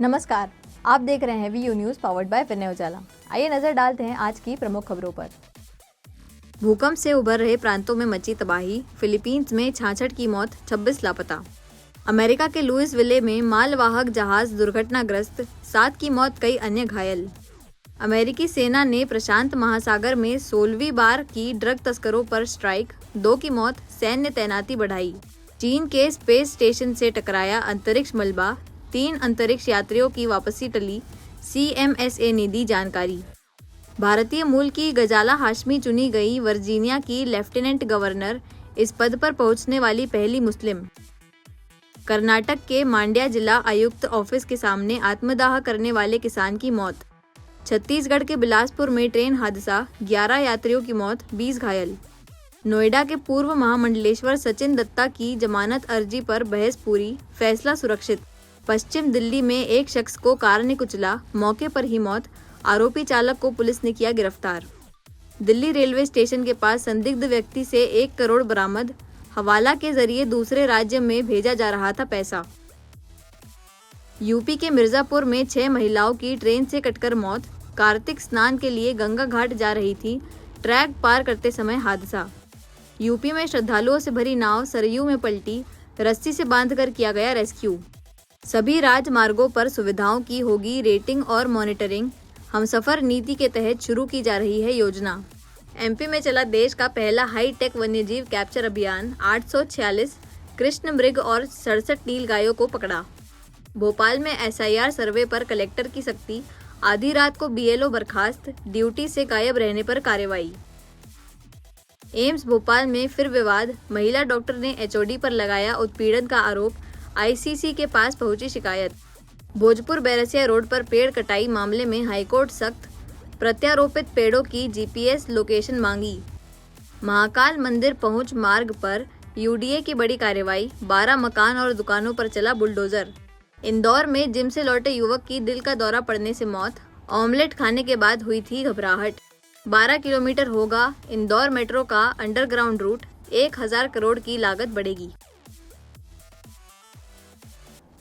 नमस्कार, आप देख रहे हैं वीयू न्यूज़ पावर्ड बाय विनय उजाला। आइए नजर डालते हैं आज की प्रमुख खबरों पर। भूकंप से उभर रहे प्रांतों में मची तबाही, फिलीपींस में 66 की मौत, 26 लापता। अमेरिका के लुइसविले में मालवाहक जहाज दुर्घटनाग्रस्त, 7 की मौत, कई अन्य घायल। अमेरिकी सेना ने प्रशांत महासागर में 16वीं बार की ड्रग तस्करों पर स्ट्राइक, 2 की मौत, सैन्य तैनाती बढ़ाई। चीन के स्पेस स्टेशन से टकराया अंतरिक्ष मलबा, 3 अंतरिक्ष यात्रियों की वापसी टली, CMSA ने दी जानकारी। भारतीय मूल की गजाला हाशमी चुनी गई वर्जीनिया की लेफ्टिनेंट गवर्नर, इस पद पर पहुंचने वाली पहली मुस्लिम। कर्नाटक के मांड्या जिला आयुक्त ऑफिस के सामने आत्मदाह करने वाले किसान की मौत। छत्तीसगढ़ के बिलासपुर में ट्रेन हादसा, 11 यात्रियों की मौत, 20 घायल। नोएडा के पूर्व महामंडलेश्वर सचिन दत्ता की जमानत अर्जी पर बहस पूरी, फैसला सुरक्षित। पश्चिम दिल्ली में एक शख्स को कार ने कुचला, मौके पर ही मौत, आरोपी चालक को पुलिस ने किया गिरफ्तार। दिल्ली रेलवे स्टेशन के पास संदिग्ध व्यक्ति से 1 करोड़ बरामद, हवाला के जरिए दूसरे राज्य में भेजा जा रहा था पैसा। यूपी के मिर्जापुर में 6 महिलाओं की ट्रेन से कटकर मौत, कार्तिक स्नान के लिए गंगा घाट जा रही थी, ट्रैक पार करते समय हादसा। यूपी में श्रद्धालुओं से भरी नाव सरयू में पलटी, रस्सी से बांधकर किया गया रेस्क्यू। सभी राजमार्गों पर सुविधाओं की होगी रेटिंग और मॉनिटरिंग, हमसफर नीति के तहत शुरू की जा रही है योजना। MP में चला देश का पहला हाईटेक वन्यजीव कैप्चर अभियान, 846 कृष्ण मृग और 67 नीलगायों को पकड़ा। भोपाल में SIR सर्वे पर कलेक्टर की सख्ती, आधी रात को BLO बर्खास्त, ड्यूटी से गायब रहने पर कार्रवाई। एम्स भोपाल में फिर विवाद, महिला डॉक्टर ने HOD पर लगाया उत्पीड़न का आरोप, ICC के पास पहुंची शिकायत। भोजपुर बैरसिया रोड पर पेड़ कटाई मामले में हाईकोर्ट सख्त, प्रत्यारोपित पेड़ों की GPS लोकेशन मांगी। महाकाल मंदिर पहुंच मार्ग पर UDA की बड़ी कार्रवाई, 12 मकान और दुकानों पर चला बुलडोजर। इंदौर में जिम से लौटे युवक की दिल का दौरा पड़ने से मौत, ऑमलेट खाने के बाद हुई थी घबराहट। 12 किलोमीटर होगा इंदौर मेट्रो का अंडरग्राउंड रूट, 1000 करोड़ की लागत बढ़ेगी।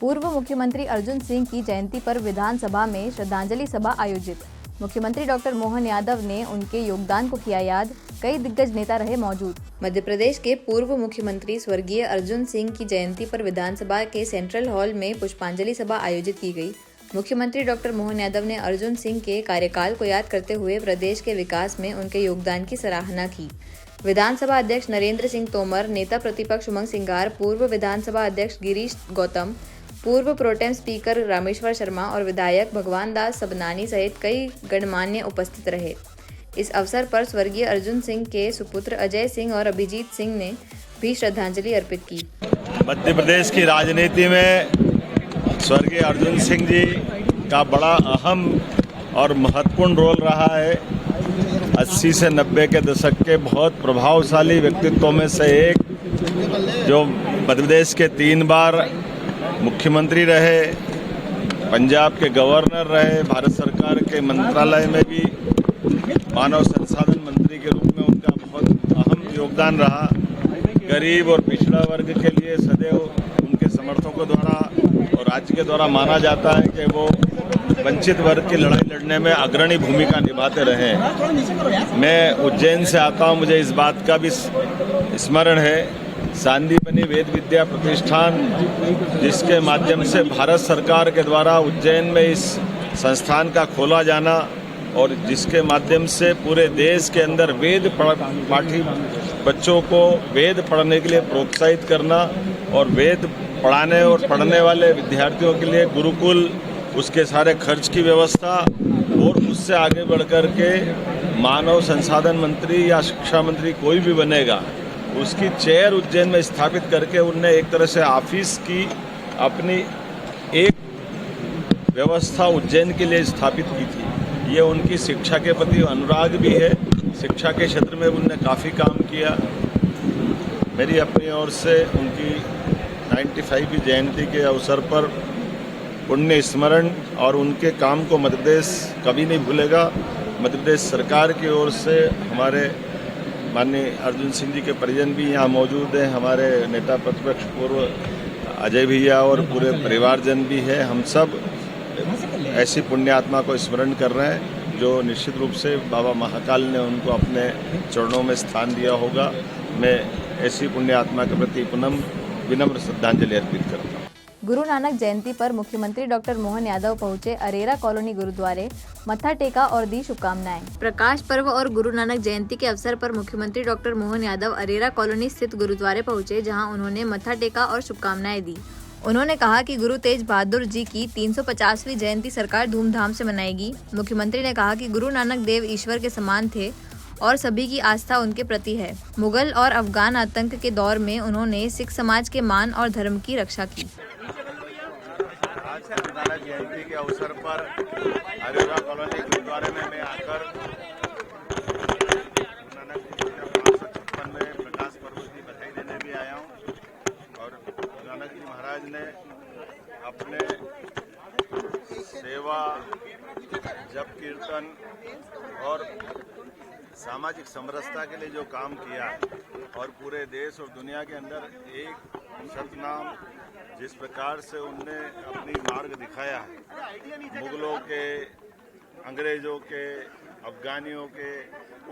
पूर्व मुख्यमंत्री अर्जुन सिंह की जयंती पर विधानसभा में श्रद्धांजलि सभा आयोजित। मुख्यमंत्री डॉक्टर मोहन यादव ने उनके योगदान को किया याद, कई दिग्गज नेता रहे मौजूद। मध्य प्रदेश के पूर्व मुख्यमंत्री स्वर्गीय अर्जुन सिंह की जयंती पर विधानसभा के सेंट्रल हॉल में पुष्पांजलि सभा आयोजित की गई। मुख्यमंत्री डॉक्टर मोहन यादव ने अर्जुन सिंह के कार्यकाल को याद करते हुए प्रदेश के विकास में उनके योगदान की सराहना की। विधानसभा अध्यक्ष नरेंद्र सिंह तोमर, नेता प्रतिपक्ष उमंग सिंगार, पूर्व विधानसभा अध्यक्ष गिरीश गौतम, पूर्व प्रोटेम स्पीकर रामेश्वर शर्मा और विधायक भगवान दास सबनानी सहित कई गणमान्य उपस्थित रहे। इस अवसर पर स्वर्गीय अर्जुन सिंह के सुपुत्र अजय सिंह और अभिजीत सिंह ने भी श्रद्धांजलि अर्पित की। मध्य प्रदेश की राजनीति में स्वर्गीय अर्जुन सिंह जी का बड़ा अहम और महत्वपूर्ण रोल रहा है। 80 से 90 के दशक के बहुत प्रभावशाली व्यक्तित्वों में से एक, जो मध्य प्रदेश के 3 बार मुख्यमंत्री रहे, पंजाब के गवर्नर रहे, भारत सरकार के मंत्रालय में भी मानव संसाधन मंत्री के रूप में उनका बहुत अहम योगदान रहा। गरीब और पिछड़ा वर्ग के लिए सदैव उनके समर्थकों द्वारा और राज्य के द्वारा माना जाता है कि वो वंचित वर्ग की लड़ाई लड़ने में अग्रणी भूमिका निभाते रहे। मैं उज्जैन से आता हूँ, मुझे इस बात का भी स्मरण है, सांदीपनि वेद विद्या प्रतिष्ठान, जिसके माध्यम से भारत सरकार के द्वारा उज्जैन में इस संस्थान का खोला जाना और जिसके माध्यम से पूरे देश के अंदर वेद पाठी बच्चों को वेद पढ़ने के लिए प्रोत्साहित करना और वेद पढ़ाने और पढ़ने वाले विद्यार्थियों के लिए गुरुकुल, उसके सारे खर्च की व्यवस्था, और उससे आगे बढ़ कर के मानव संसाधन मंत्री या शिक्षा मंत्री कोई भी बनेगा, उसकी चेयर उज्जैन में स्थापित करके उनने एक तरह से ऑफिस की अपनी एक व्यवस्था उज्जैन के लिए स्थापित की थी। ये उनकी शिक्षा के प्रति अनुराग भी है, शिक्षा के क्षेत्र में उनने काफ़ी काम किया। मेरी अपनी ओर से उनकी 95वीं जयंती के अवसर पर पुण्य स्मरण और उनके काम को मध्य प्रदेश कभी नहीं भूलेगा। मध्य प्रदेश सरकार की ओर से हमारे माननीय अर्जुन सिंह जी के परिजन भी यहाँ मौजूद हैं, हमारे नेता प्रतिपक्ष पूर्व अजय भैया और पूरे परिवारजन भी है। हम सब ऐसी पुण्यात्मा को स्मरण कर रहे हैं जो निश्चित रूप से बाबा महाकाल ने उनको अपने चरणों में स्थान दिया होगा। मैं ऐसी पुण्यात्मा के प्रति विनम्र श्रद्धांजलि अर्पित करता हूँ। गुरु नानक जयंती पर मुख्यमंत्री डॉक्टर मोहन यादव पहुंचे अरेरा कॉलोनी गुरुद्वारे, मत्था टेका और दी शुभकामनाएं। प्रकाश पर्व और गुरु नानक जयंती के अवसर पर मुख्यमंत्री डॉक्टर मोहन यादव अरेरा कॉलोनी स्थित गुरुद्वारे पहुंचे, जहां उन्होंने मत्था टेका और शुभकामनाएं दी। उन्होंने कहा कि गुरु तेज बहादुर जी की 350वीं जयंती सरकार धूमधाम से मनाएगी। मुख्यमंत्री ने कहा कि गुरु नानक देव ईश्वर के समान थे और सभी की आस्था उनके प्रति है। मुगल और अफगान आतंक के दौर में उन्होंने सिख समाज के मान और धर्म की रक्षा की। आज गुरु नानक जयंती के अवसर पर अरेरा कॉलोनी गुरुद्वारे में मैं आकर गुरु नानक जी के 556वें प्रकाश पर्व की बधाई देने भी आया हूँ। और गुरु नानक जी महाराज ने अपने सेवा, जप कीर्तन और सामाजिक समरसता के लिए जो काम किया और पूरे देश और दुनिया के अंदर एक सतनाम जिस प्रकार से उनने अपनी मार्ग दिखाया है, मुगलों के, अंग्रेजों के, अफगानियों के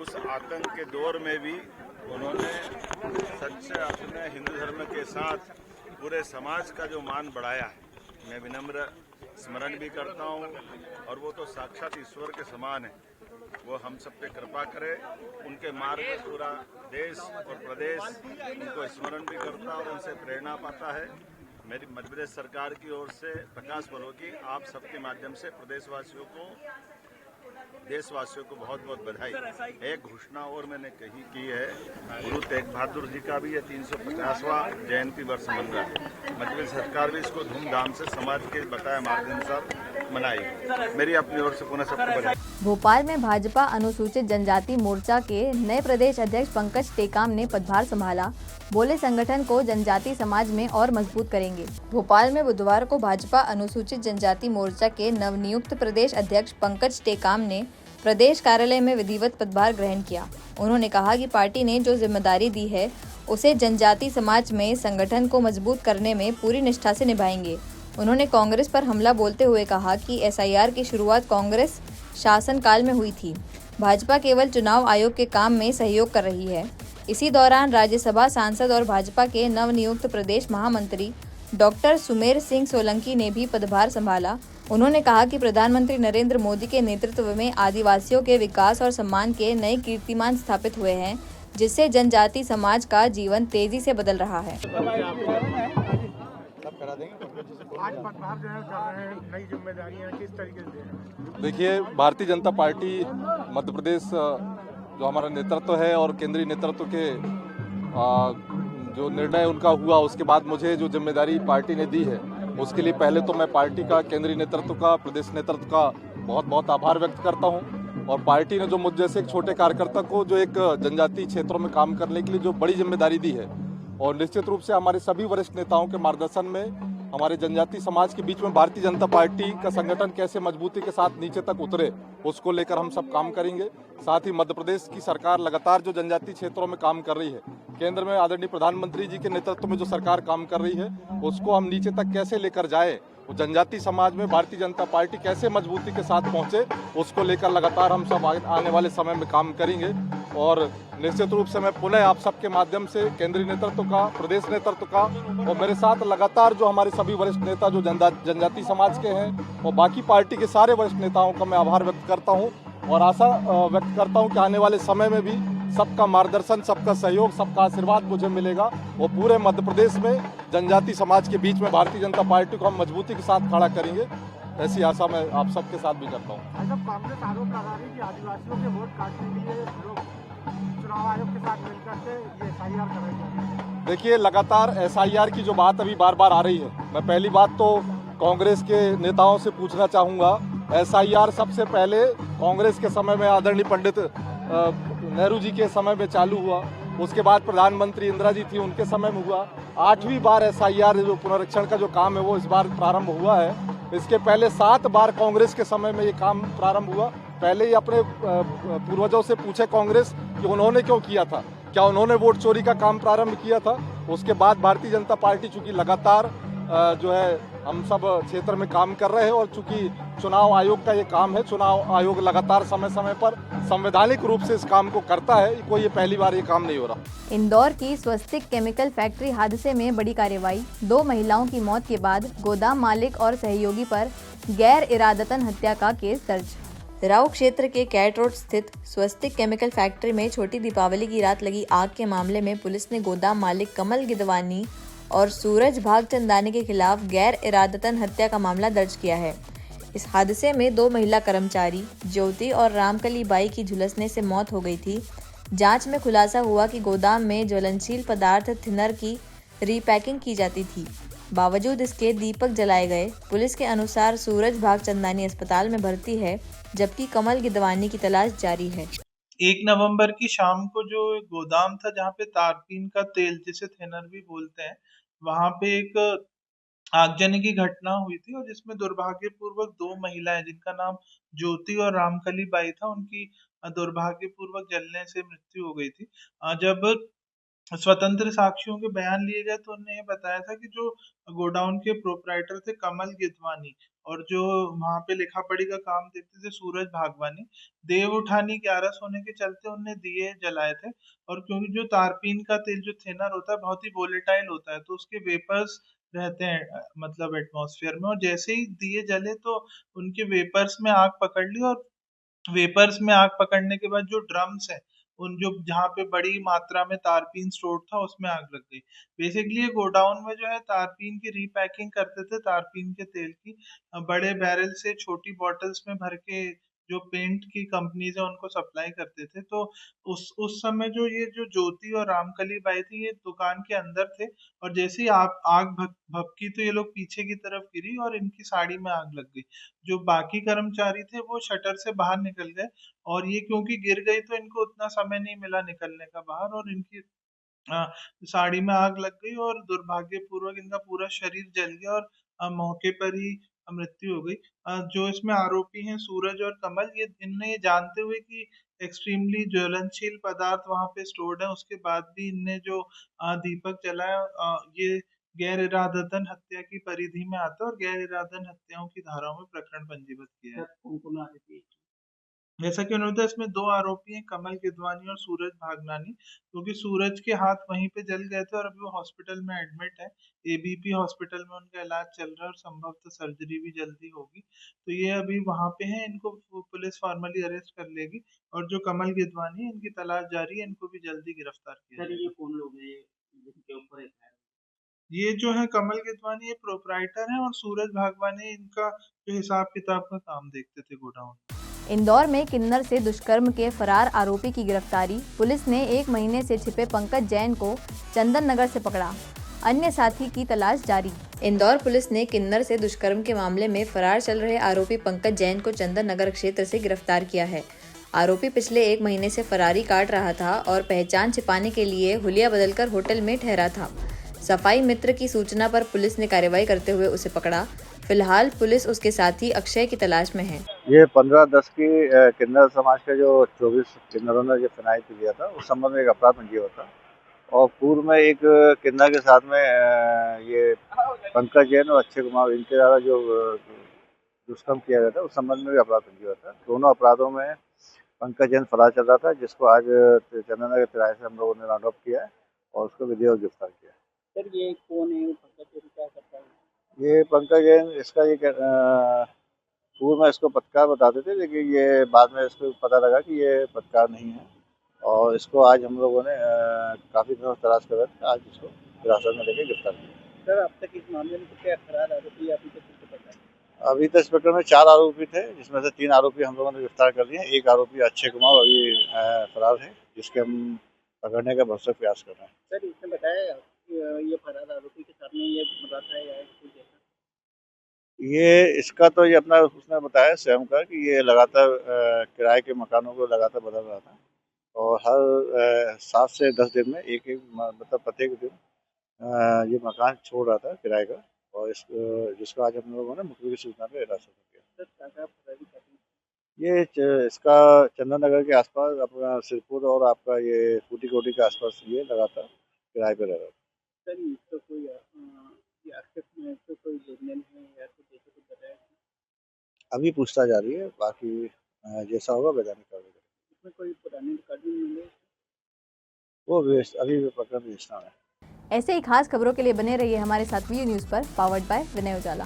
उस आतंक के दौर में भी उन्होंने सच्चे अपने हिंदू धर्म के साथ पूरे समाज का जो मान बढ़ाया है, मैं विनम्र स्मरण भी करता हूँ। और वो तो साक्षात ईश्वर के समान है, वो हम सब पे कृपा करे। उनके मार्ग में पूरा देश और प्रदेश उनको स्मरण भी करता और उनसे प्रेरणा पाता है। मेरी मध्य प्रदेश सरकार की ओर से प्रकाश पर्व की आप सबके माध्यम से प्रदेशवासियों को, देशवासियों को बहुत बहुत बधाई। एक घोषणा और मैंने की है, गुरु तेग बहादुर जी का भी ये 350वां जयंती वर्ष बन रहा है। मध्य प्रदेश सरकार भी इसको धूमधाम से समाज के बताए मार्ग अनुसार मनाई। मेरी अपनी ओर से पुनः सबको बधाई। भोपाल में भाजपा अनुसूचित जनजाति मोर्चा के नए प्रदेश अध्यक्ष पंकज टेकाम ने पदभार संभाला। बोले संगठन को जनजाति समाज में और मजबूत करेंगे। भोपाल में बुधवार को भाजपा अनुसूचित जनजाति मोर्चा के नवनियुक्त प्रदेश अध्यक्ष पंकज टेकाम ने प्रदेश कार्यालय में विधिवत पदभार ग्रहण किया। उन्होंने कहा कि पार्टी ने जो जिम्मेदारी दी है उसे जनजाति समाज में संगठन को मजबूत करने में पूरी निष्ठा से निभाएंगे। उन्होंने कांग्रेस पर हमला बोलते हुए कहा कि एसआईआर की शुरुआत कांग्रेस शासनकाल में हुई थी। भाजपा केवल चुनाव आयोग के काम में सहयोग कर रही है। इसी दौरान राज्यसभा सांसद और भाजपा के नवनियुक्त प्रदेश महामंत्री डॉक्टर सुमेर सिंह सोलंकी ने भी पदभार संभाला। उन्होंने कहा कि प्रधानमंत्री नरेंद्र मोदी के नेतृत्व में आदिवासियों के विकास और सम्मान के नए कीर्तिमान स्थापित हुए हैं, जिससे जनजाति समाज का जीवन तेजी से बदल रहा है। आज पदभार ग्रहण कर रहे हैं, नई जिम्मेदारियां किस तरीके से? देखिए, भारतीय जनता पार्टी मध्य प्रदेश जो हमारा नेतृत्व है और केंद्रीय नेतृत्व के जो निर्णय उनका हुआ, उसके बाद मुझे जो जिम्मेदारी पार्टी ने दी है उसके लिए पहले तो मैं पार्टी का, केंद्रीय नेतृत्व का, प्रदेश नेतृत्व का बहुत बहुत आभार व्यक्त करता हूं। और पार्टी ने जो मुझ जैसे एक छोटे कार्यकर्ता को जो एक जनजातीय क्षेत्रों में काम करने के लिए जो बड़ी जिम्मेदारी दी है, और निश्चित रूप से हमारे सभी वरिष्ठ नेताओं के मार्गदर्शन में हमारे जनजातीय समाज के बीच में भारतीय जनता पार्टी का संगठन कैसे मजबूती के साथ नीचे तक उतरे, उसको लेकर हम सब काम करेंगे। साथ ही मध्य प्रदेश की सरकार लगातार जो जनजातीय क्षेत्रों में काम कर रही है, केंद्र में आदरणीय प्रधानमंत्री जी के नेतृत्व में जो सरकार काम कर रही है, उसको हम नीचे तक कैसे लेकर जाए, जनजातीय समाज में भारतीय जनता पार्टी कैसे मजबूती के साथ पहुंचे, उसको लेकर लगातार हम सब आने वाले समय में काम करेंगे। और निश्चित रूप से मैं पुनः आप सबके माध्यम से केंद्रीय नेतृत्व का, प्रदेश नेतृत्व का और मेरे साथ लगातार जो हमारे सभी वरिष्ठ नेता जो जनजातीय समाज के हैं और बाकी पार्टी के सारे वरिष्ठ नेताओं का मैं आभार व्यक्त करता हूँ और आशा व्यक्त करता हूँ कि आने वाले समय में भी सबका मार्गदर्शन, सबका सहयोग, सबका आशीर्वाद मुझे मिलेगा और पूरे मध्य प्रदेश में जनजातीय समाज के बीच में भारतीय जनता पार्टी को हम मजबूती के साथ खड़ा करेंगे, ऐसी आशा मैं आप सबके साथ भी करता हूँ। कांग्रेस आरोप लगा रही है कि आदिवासियों के वोट काटने के लिए लोग चुनाव आयोग के साथ मिलकर के ये एसआईआर कर रहे हैं। देखिए, लगातार एसआईआर की जो बात अभी बार बार आ रही है, मैं पहली बात तो कांग्रेस के नेताओं से पूछना चाहूँगा, एसआईआर सबसे पहले कांग्रेस के समय में आदरणीय पंडित नेहरू जी के समय में चालू हुआ, उसके बाद प्रधानमंत्री इंदिरा जी थी, उनके समय में हुआ। 8वीं बार एसआईआर जो पुनरीक्षण का जो काम है वो इस बार प्रारंभ हुआ है। इसके पहले 7 बार कांग्रेस के समय में ये काम प्रारंभ हुआ। पहले ही अपने पूर्वजों से पूछे कांग्रेस कि उन्होंने क्यों किया था, क्या उन्होंने वोट चोरी का काम प्रारंभ किया था। उसके बाद भारतीय जनता पार्टी चूंकि लगातार जो है हम सब क्षेत्र में काम कर रहे हैं और चूंकि चुनाव आयोग का ये काम है, चुनाव आयोग लगातार समय समय पर संवैधानिक रूप से इस काम को करता है, कोई ये पहली बार ये काम नहीं हो रहा। इंदौर की स्वस्तिक केमिकल फैक्ट्री हादसे में बड़ी कार्रवाई। 2 महिलाओं की मौत के बाद गोदाम मालिक और सहयोगी पर गैर इरादतन हत्या का केस दर्ज। राव क्षेत्र के कैट रोड स्थित स्वस्तिक केमिकल फैक्ट्री में छोटी दीपावली की रात लगी आग के मामले में पुलिस ने गोदाम मालिक कमल गिदवानी और सूरज भागचंदानी के खिलाफ गैर इरादतन हत्या का मामला दर्ज किया है। इस हादसे में 2 महिला कर्मचारी ज्योति और रामकली बाई की झुलसने से मौत हो गई थी। जांच में खुलासा हुआ कि गोदाम में ज्वलनशील पदार्थ थिनर की रीपैकिंग की जाती थी। बावजूद इसके दीपक जलाए गए। पुलिस के अनुसार सूरज भागचंदानी अस्पताल में भर्ती है, जबकि कमल गिदवानी की तलाश जारी है। 1 नवंबर की शाम को जो गोदाम था जहाँ पे तारपीन का तेल, जिसे थिनर भी बोलते हैं, वहां पे एक आगजनी की घटना हुई थी और जिसमें दुर्भाग्यपूर्वक 2 महिलाएं, जिनका नाम ज्योति और रामकली बाई था, उनकी दुर्भाग्यपूर्वक जलने से मृत्यु हो गई थी। जब स्वतंत्र साक्षियों के बयान लिए गए तो उन्होंने ये बताया था कि जो गोडाउन के प्रोपराइटर थे कमल गिदवानी और जो वहां पे लिखा पढ़ी का काम देखते थे सूरज भागवानी, देव उठानी ग्यारस होने के चलते उनने दिए जलाए थे। और क्योंकि जो तारपीन का तेल जो थिनर होता है बहुत ही वोलेटाइल होता है, तो उसके वेपर्स रहते हैं मतलब एटमॉस्फेयर में, और जैसे ही दिए जले तो उनके वेपर्स में आग पकड़ ली और वेपर्स में आग पकड़ने के बाद जो ड्रम्स है उन जो जहाँ पे बड़ी मात्रा में तारपीन स्टोर था उसमें आग लग गई। बेसिकली ये गोडाउन में जो है तारपीन की रीपैकिंग करते थे, तारपीन के तेल की बड़े बैरल से छोटी बॉटल्स में भर के जो पेंट की कंपनीज है उनको सप्लाई करते थे। तो उस समय जो ये जो ज्योति और रामकली बाई थी ये दुकान के अंदर थे और जैसे ही आग भभकी तो ये लोग पीछे की तरफ गिरी और इनकी साड़ी में आग लग गई। जो बाकी कर्मचारी थे वो शटर से बाहर निकल गए और ये क्योंकि गिर गई तो इनको उतना समय नहीं मिला निकलने का बाहर, और इनकी अ, साड़ी में आग लग गई और दुर्भाग्यपूर्वक इनका पूरा शरीर जल गया और मौके पर ही मृत्यु हो गई। जो इसमें आरोपी हैं सूरज और कमल, ये इनने ये जानते हुए कि एक्सट्रीमली ज्वलनशील पदार्थ वहां पे स्टोर्ड है उसके बाद भी इनने जो दीपक जलाया, ये गैर इरादतन हत्या की परिधि में आता है और गैर इरादतन हत्याओं की धाराओं में प्रकरण पंजीबद्ध किया है। जैसा कि उन्होंने बताया इसमें 2 आरोपी हैं कमल गिदवानी और सूरज भागनानी, क्योंकि सूरज के हाथ वहीं पे जल गए थे और अभी वो हॉस्पिटल में एडमिट है। एबीपी हॉस्पिटल में उनका इलाज चल रहा है और संभवतः सर्जरी भी जल्दी होगी। तो ये अभी वहां पे हैं, इनको पुलिस फॉर्मली अरेस्ट कर लेगी और जो कमल गिदवानी है इनकी तलाश जारी है, इनको भी जल्दी गिरफ्तार किया जाएगा। ये कौन लोग हैं जिनके ऊपर ये जो है कमल गिदवानी ये प्रोपराइटर हैं और सूरज भागवानी इनका जो हिसाब किताब का काम देखते थे गोडाउन। इंदौर में किन्नर से दुष्कर्म के फरार आरोपी की गिरफ्तारी। पुलिस ने 1 महीने से छिपे पंकज जैन को चंदन नगर से पकड़ा। अन्य साथी की तलाश जारी। इंदौर पुलिस ने किन्नर से दुष्कर्म के मामले में फरार चल रहे आरोपी पंकज जैन को चंदन नगर क्षेत्र से गिरफ्तार किया है। आरोपी पिछले 1 महीने से फरारी काट रहा था और पहचान छिपाने के लिए हुलिया बदलकर होटल में ठहरा था। सफाई मित्र की सूचना पर पुलिस ने कार्रवाई करते हुए उसे पकड़ा। फिलहाल पुलिस उसके साथी अक्षय की तलाश में है। ये 15/10 की किन्नर समाज का जो 24 किन्नरों ने जो फिनाइल लिया था उस संबंध में एक अपराध पंजीबद्ध था और पूर्व में एक किन्नर के साथ में ये पंकज जैन और अक्षय कुमार इनके द्वारा जो दुष्कर्म किया गया था उस संबंध में भी अपराध पंजीबद्ध था। दोनों अपराधों में पंकज जैन फरार चल रहा था, जिसको आज चंदननगर तिराहे से हम लोगों ने राउंड अप किया है और उसको विधिवत गिरफ्तार किया। सर ये कौन है, पंकज जैन क्या करता है? ये पंकज जैन इसका ये पूर्व में इसको पत्रकार बताते थे, लेकिन ये बाद में इसको पता लगा कि ये पत्रकार नहीं है और इसको आज हम लोगों ने काफ़ी दिनों से तलाश कर रहे थे, आज इसको हिरासत में लेकर गिरफ्तार किया। सर अब तक इस मामले में कितने फरार आरोपी अभी तक किसको पता है? अभी तक इस प्रकरण में 4 आरोपी थे, जिसमें से 3 आरोपी हम लोगों ने गिरफ्तार कर लिए। एक आरोपी अक्षय कुमार अभी फरार है, जिसके हम पकड़ने का भरसक प्रयास कर रहे हैं। सर इसने बताया ये फरार आरोपी के सामने ये मरा था या कुछ ऐसा? ये इसका तो ये अपना उसने बताया स्वयं का कि ये लगातार किराए के मकानों को लगातार बदल रहा था और हर 7 से 10 दिन में एक मतलब प्रत्येक दिन ये मकान छोड़ रहा था किराए का और जिसको आज हम लोगों ने मुखबिर की सूचना पे हिरासत में किया। ये इसका चंदन नगर के आसपास अपना सिरपुर और आपका ये फूटी कोटी के आसपास ये लगातार किराए पे रह रहा था। सर इसका कोई कोई लेनदेन है अभी पूछताछ जा रही है, बाकी जैसा होगा वैधानिक कार्रवाई करेंगे। इसमें कोई पुराने रिकॉर्ड भी मिले? वो अभी प्रकरण विवेचना में है। ऐसे ही खास खबरों के लिए बने रहिए हमारे साथ वी न्यूज़ पर, पावर्ड बाय विनय उजाला।